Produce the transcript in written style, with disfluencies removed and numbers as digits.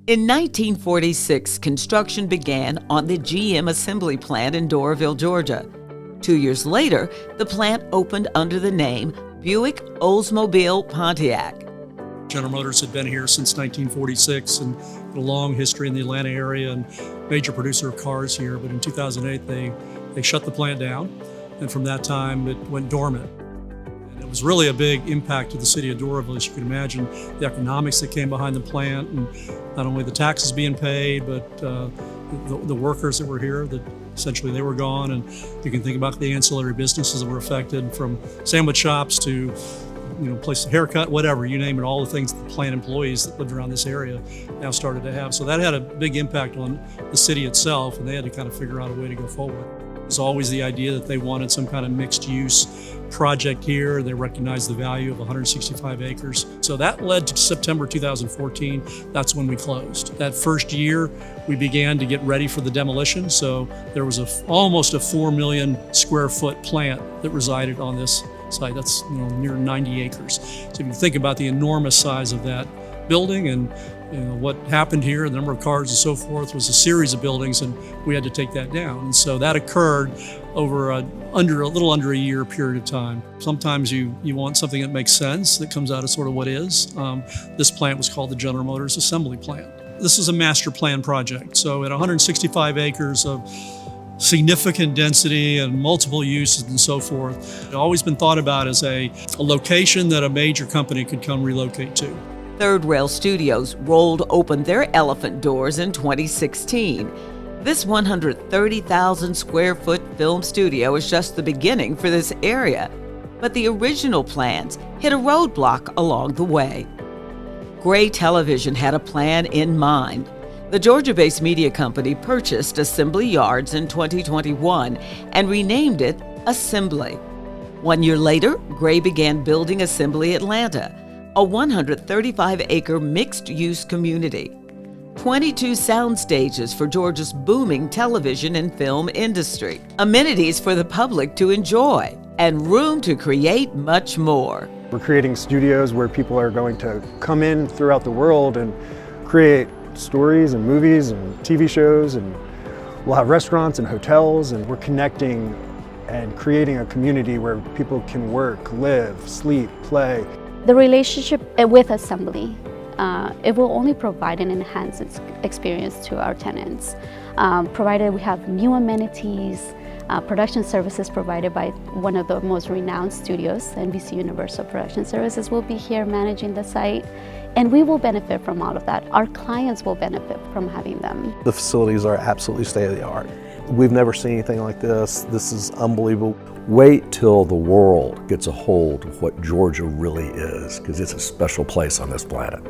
In 1946, construction began on the GM assembly plant in Doraville, Georgia. 2 years later, the plant opened under the name Buick Oldsmobile Pontiac. General Motors had been here since 1946 and had a long history in the Atlanta area and major producer of cars here. But in 2008, they shut the plant down, and from that time, it went dormant. And it was really a big impact to the city of Doraville, as you can imagine, the economics that came behind the plant, and not only the taxes being paid, but the workers that were here, that essentially they were gone. And you can think about the ancillary businesses that were affected, from sandwich shops to place of haircut, whatever, you name it, all the things that the plant employees that lived around this area now started to have. So that had a big impact on the city itself, and they had to kind of figure out a way to go forward. It was always the idea that they wanted some kind of mixed use project here. They recognized the value of 165 acres. So that led to September 2014. That's when we closed. That first year, we began to get ready for the demolition. So there was almost a 4 million square foot plant that resided on this site. That's near 90 acres. So if you think about the enormous size of that building and what happened here, the number of cars and so forth, was a series of buildings, and we had to take that down. And so that occurred over a little under a year period of time. Sometimes you want something that makes sense, that comes out of sort of what is. This plant was called the General Motors Assembly Plant. This is a master plan project. So at 165 acres of significant density and multiple uses and so forth, it's always been thought about as a location that a major company could come relocate to. Third Rail Studios rolled open their elephant doors in 2016. This 130,000 square foot film studio is just the beginning for this area, but the original plans hit a roadblock along the way. Gray Television had a plan in mind. The Georgia-based media company purchased Assembly Yards in 2021 and renamed it Assembly. 1 year later, Gray began building Assembly Atlanta, a 135-acre mixed-use community. 22 sound stages for Georgia's booming television and film industry, amenities for the public to enjoy, and room to create much more. We're creating studios where people are going to come in throughout the world and create stories and movies and TV shows, and we'll have restaurants and hotels, and we're connecting and creating a community where people can work, live, sleep, play. The relationship with Assembly, it will only provide an enhanced experience to our tenants, provided we have new amenities, production services provided by one of the most renowned studios, NBC Universal Production Services, will be here managing the site, and we will benefit from all of that. Our clients will benefit from having them. The facilities are absolutely state-of-the-art. We've never seen anything like this. This is unbelievable. Wait till the world gets a hold of what Georgia really is, because it's a special place on this planet.